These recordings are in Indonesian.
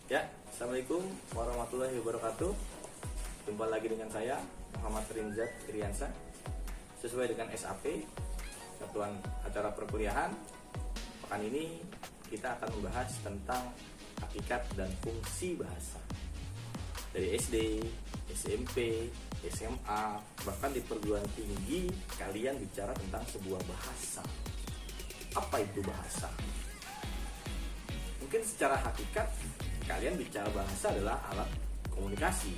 Ya, Assalamualaikum warahmatullahi wabarakatuh. Jumpa lagi dengan saya, Muhammad Rinzat Iriansa. Sesuai dengan SAP, Satuan Acara Perkuliahan, pekan ini kita akan membahas tentang hakikat dan fungsi bahasa. Dari SD, SMP, SMA, bahkan di perguruan tinggi, kalian bicara tentang sebuah bahasa. Apa itu bahasa? Mungkin secara hakikat kalian bicara bahasa adalah alat komunikasi,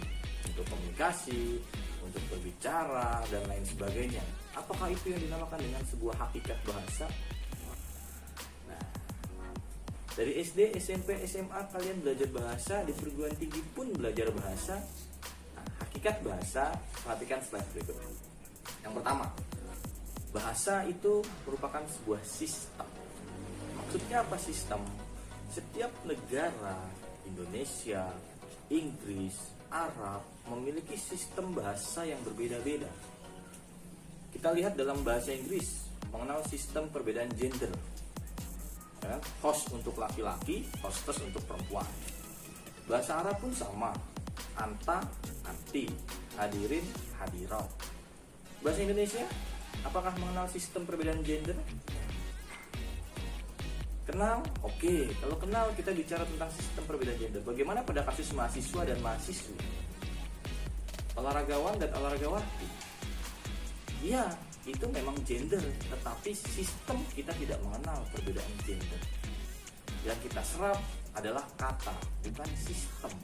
untuk berbicara dan lain sebagainya. Apakah itu yang dinamakan dengan sebuah hakikat bahasa? Nah, dari SD, SMP, SMA kalian belajar bahasa, di perguruan tinggi pun belajar bahasa. Nah, hakikat bahasa, perhatikan slide berikut. Yang pertama, bahasa itu merupakan sebuah sistem. Maksudnya apa sistem? Setiap negara, Indonesia, Inggris, Arab memiliki sistem bahasa yang berbeda-beda. Kita lihat dalam bahasa Inggris mengenal sistem perbedaan gender. Ya, host untuk laki-laki, hostess untuk perempuan. Bahasa Arab pun sama, anta, anti, hadirin, hadirat. Bahasa Indonesia, apakah mengenal sistem perbedaan gender? Kenal? Oke. Kalau kenal, kita bicara tentang sistem perbedaan gender. Bagaimana pada kasus mahasiswa dan mahasiswi? Olahragawan dan olahragawati. Ya, itu memang gender, tetapi sistem kita tidak mengenal perbedaan gender. Yang kita serap adalah kata, bukan sistem.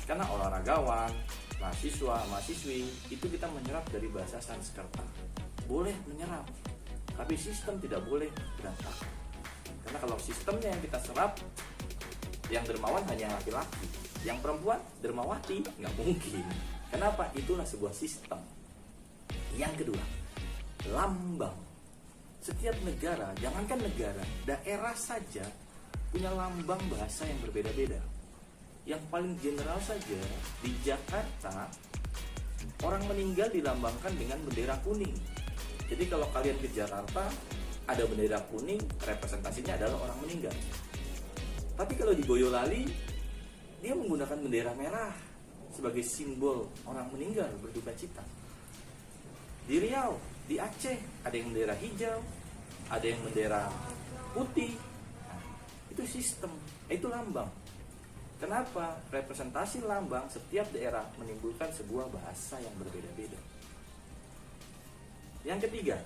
Karena olahragawan, mahasiswa, mahasiswi, itu kita menyerap dari bahasa Sanskerta. Boleh menyerap, tapi sistem tidak boleh berantakan. Karena kalau sistemnya yang kita serap, yang dermawan hanya laki-laki, yang perempuan dermawati, nggak mungkin. Kenapa? Itulah sebuah sistem. Yang kedua, lambang. Setiap negara, jangankan negara, daerah saja punya lambang bahasa yang berbeda-beda. Yang paling general saja, di Jakarta, orang meninggal dilambangkan dengan bendera kuning. Jadi kalau kalian ke Jakarta, ada bendera kuning, representasinya adalah orang meninggal. Tapi kalau di Boyolali, dia menggunakan bendera merah sebagai simbol orang meninggal berduka cita. Di Riau, di Aceh, ada yang bendera hijau, ada yang bendera putih. Nah, itu sistem, itu lambang. Kenapa? Representasi lambang setiap daerah menimbulkan sebuah bahasa yang berbeda-beda. Yang ketiga,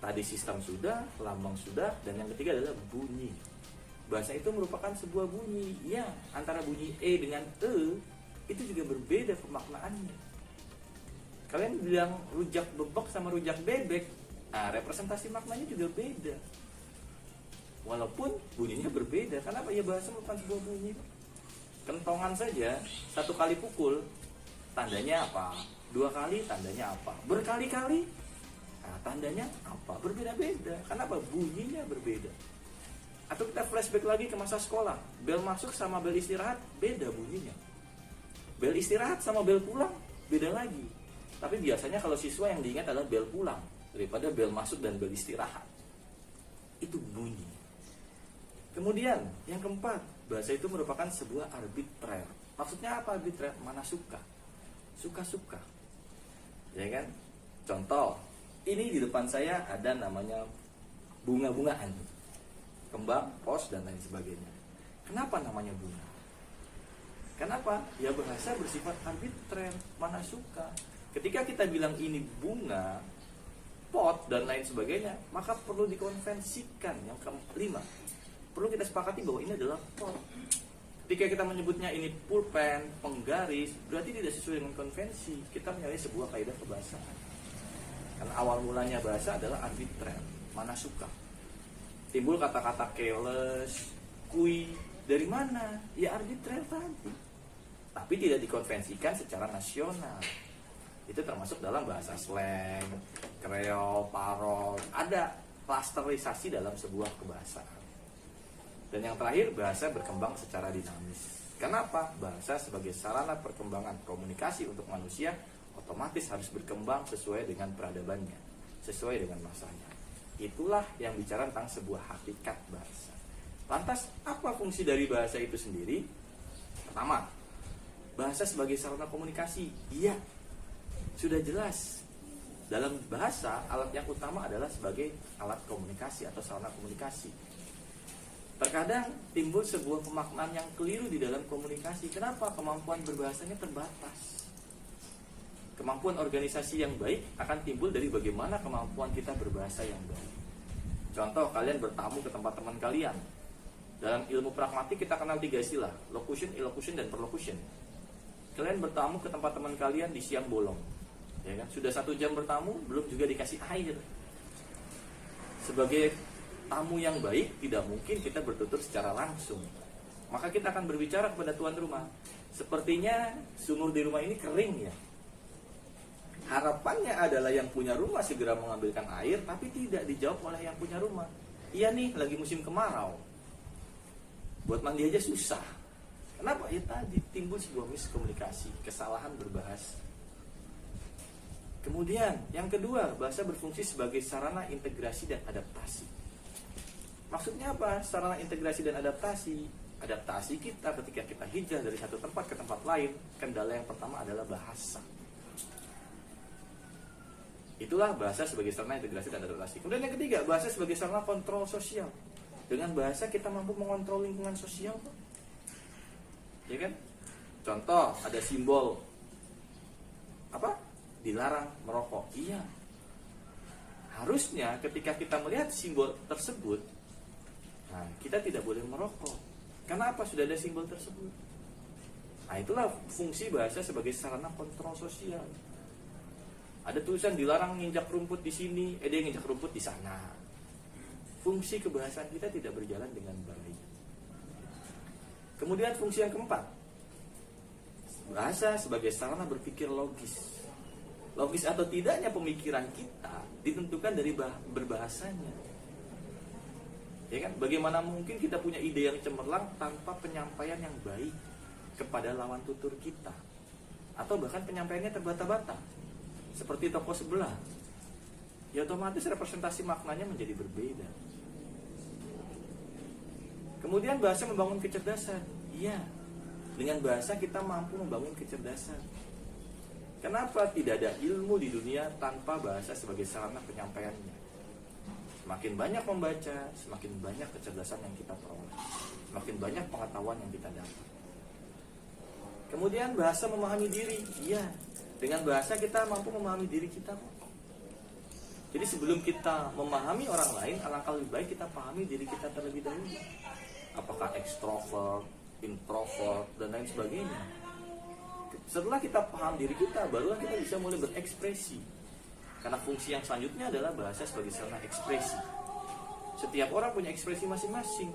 tadi sistem sudah, lambang sudah, dan yang ketiga adalah bunyi. Bahasa itu merupakan sebuah bunyi. Ya, antara bunyi E dengan E itu juga berbeda pemaknaannya. Kalian bilang rujak bebek sama rujak bebek, nah representasi maknanya juga beda. Walaupun bunyinya berbeda. Kenapa? Ya bahasa merupakan sebuah bunyi. Kentongan saja, satu kali pukul, tandanya apa? Dua kali, tandanya apa? Berkali-kali, nah, tandanya apa? Berbeda-beda. Kenapa? Bunyinya berbeda. Atau kita flashback lagi ke masa sekolah. Bel masuk sama bel istirahat beda bunyinya. Bel istirahat sama bel pulang beda lagi. Tapi biasanya kalau siswa yang diingat adalah bel pulang daripada bel masuk dan bel istirahat. Itu bunyi. Kemudian yang keempat, bahasa itu merupakan sebuah arbitrer. Maksudnya apa arbitrer? Mana suka? Suka-suka. Ya kan? Contoh, ini di depan saya ada namanya bunga-bungaan, kembang, pos, dan lain sebagainya. Kenapa namanya bunga? Kenapa? Ya bahasa bersifat arbitrer, mana suka. Ketika kita bilang ini bunga, pot, dan lain sebagainya, maka perlu dikonvensikan. Yang kelima, perlu kita sepakati bahwa ini adalah pot. Ketika kita menyebutnya ini pulpen, penggaris, berarti tidak sesuai dengan konvensi. Kita menyalahi sebuah kaidah kebahasaan. Karena awal mulanya bahasa adalah arbitrer, mana suka. Timbul kata-kata careless, kui, dari mana? Ya arbitrer tadi. Tapi tidak dikonvensikan secara nasional. Itu termasuk dalam bahasa slang, kreol, parol. Ada klasterisasi dalam sebuah kebahasaan. Dan yang terakhir, bahasa berkembang secara dinamis. Kenapa? Bahasa sebagai sarana perkembangan komunikasi untuk manusia otomatis harus berkembang sesuai dengan peradabannya, sesuai dengan masanya. Itulah yang bicara tentang sebuah hakikat bahasa. Lantas, apa fungsi dari bahasa itu sendiri? Pertama, bahasa sebagai sarana komunikasi. Iya, sudah jelas. Dalam bahasa, alat yang utama adalah sebagai alat komunikasi atau sarana komunikasi. Terkadang timbul sebuah pemaknaan yang keliru di dalam komunikasi. Kenapa? Kemampuan berbahasanya terbatas. Kemampuan organisasi yang baik akan timbul dari bagaimana kemampuan kita berbahasa yang baik. Contoh, kalian bertamu ke tempat teman kalian. Dalam ilmu pragmatik kita kenal 3 istilah: locution, illocution, dan perlocution. Kalian bertamu ke tempat teman kalian di siang bolong, ya kan? Sudah 1 jam bertamu, belum juga dikasih air. Sebagai tamu yang baik, tidak mungkin kita bertutur secara langsung. Maka kita akan berbicara kepada tuan rumah. Sepertinya sumur di rumah ini kering ya. Harapannya adalah yang punya rumah segera mengambilkan air, tapi tidak dijawab oleh yang punya rumah. Iya nih, lagi musim kemarau. Buat mandi aja susah. Kenapa? Ya tadi timbul sebuah miskomunikasi, kesalahan berbahasa. Kemudian yang kedua, bahasa berfungsi sebagai sarana integrasi dan adaptasi. Maksudnya apa? Sarana integrasi dan adaptasi. Adaptasi kita ketika kita hijrah dari satu tempat ke tempat lain, kendala yang pertama adalah bahasa. Itulah bahasa sebagai sarana integrasi dan adaptasi. Kemudian yang ketiga, bahasa sebagai sarana kontrol sosial. Dengan bahasa kita mampu mengontrol lingkungan sosial, ya kan? Contoh, ada simbol apa? Dilarang merokok. Iya. Harusnya ketika kita melihat simbol tersebut, nah, kita tidak boleh merokok. Kenapa? Sudah ada simbol tersebut. Nah, itulah fungsi bahasa sebagai sarana kontrol sosial. Ada tulisan dilarang nginjak rumput di sini, dia nginjak rumput di sana. Fungsi kebahasaan kita tidak berjalan dengan baik. Kemudian fungsi yang keempat, bahasa sebagai sarana berpikir logis. Logis atau tidaknya pemikiran kita ditentukan dari berbahasanya. Ya kan? Bagaimana mungkin kita punya ide yang cemerlang tanpa penyampaian yang baik kepada lawan tutur kita, atau bahkan penyampaiannya terbata-bata, seperti toko sebelah, ya otomatis representasi maknanya menjadi berbeda. Kemudian bahasa membangun kecerdasan. Iya, dengan bahasa kita mampu membangun kecerdasan. Kenapa tidak ada ilmu di dunia tanpa bahasa sebagai sarana penyampaiannya? Semakin banyak membaca, semakin banyak kecerdasan yang kita peroleh, semakin banyak pengetahuan yang kita dapat. Kemudian bahasa memahami diri. Iya, dengan bahasa kita mampu memahami diri kita. Jadi sebelum kita memahami orang lain, alangkah lebih baik kita pahami diri kita terlebih dahulu. Apakah ekstrovert, introvert, dan lain sebagainya. Setelah kita paham diri kita, barulah kita bisa mulai berekspresi. Karena fungsi yang selanjutnya adalah bahasa sebagai sarana ekspresi. Setiap orang punya ekspresi masing-masing.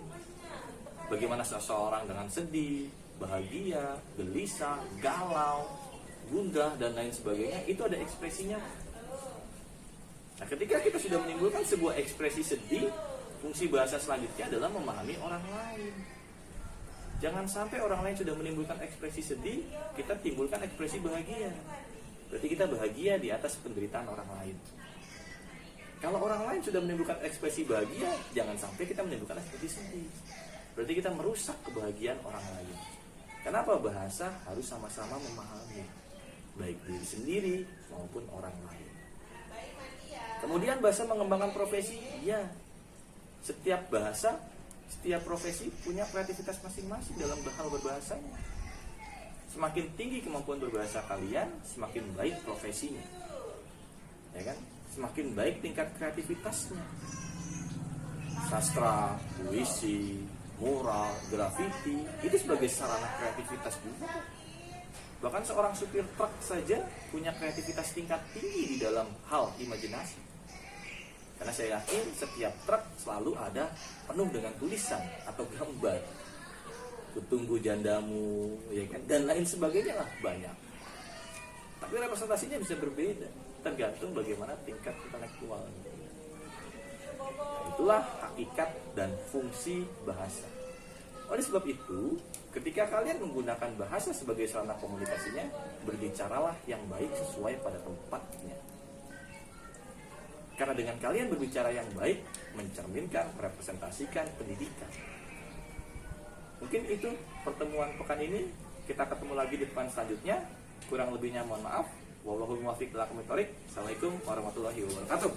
Bagaimana seseorang dengan sedih, bahagia, gelisah, galau, gundah, dan lain sebagainya, itu ada ekspresinya. Nah, ketika kita sudah menimbulkan sebuah ekspresi sedih, fungsi bahasa selanjutnya adalah memahami orang lain. Jangan sampai orang lain sudah menimbulkan ekspresi sedih, kita timbulkan ekspresi bahagia. Berarti kita bahagia di atas penderitaan orang lain. Kalau orang lain sudah menimbulkan ekspresi bahagia, jangan sampai kita menimbulkan ekspresi sedih. Berarti kita merusak kebahagiaan orang lain. Kenapa? Bahasa harus sama-sama memahami, baik diri sendiri maupun orang lain. Kemudian bahasa mengembangkan profesi. Ya, setiap bahasa, setiap profesi punya kreativitas masing-masing dalam hal berbahasanya. Semakin tinggi kemampuan berbahasa kalian, semakin baik profesinya, ya kan? Semakin baik tingkat kreativitasnya. Sastra, puisi, mural, grafiti, itu sebagai sarana kreativitas juga. Bahkan seorang supir truk saja punya kreativitas tingkat tinggi di dalam hal imajinasi. Karena saya yakin setiap truk selalu ada penuh dengan tulisan atau gambar. Kutunggu jandamu, ya kan? Dan lain sebagainya lah, banyak. Tapi representasinya bisa berbeda, tergantung bagaimana tingkat intelektual. Itulah hakikat dan fungsi bahasa. Oleh sebab itu, ketika kalian menggunakan bahasa sebagai sarana komunikasinya, berbicaralah yang baik sesuai pada tempatnya. Karena dengan kalian berbicara yang baik, mencerminkan, merepresentasikan pendidikan. Mungkin itu pertemuan pekan ini. Kita ketemu lagi di depan selanjutnya. Kurang lebihnya mohon maaf. Wallahul muwaffiq ila aqwamit thoriq. Assalamualaikum warahmatullahi wabarakatuh.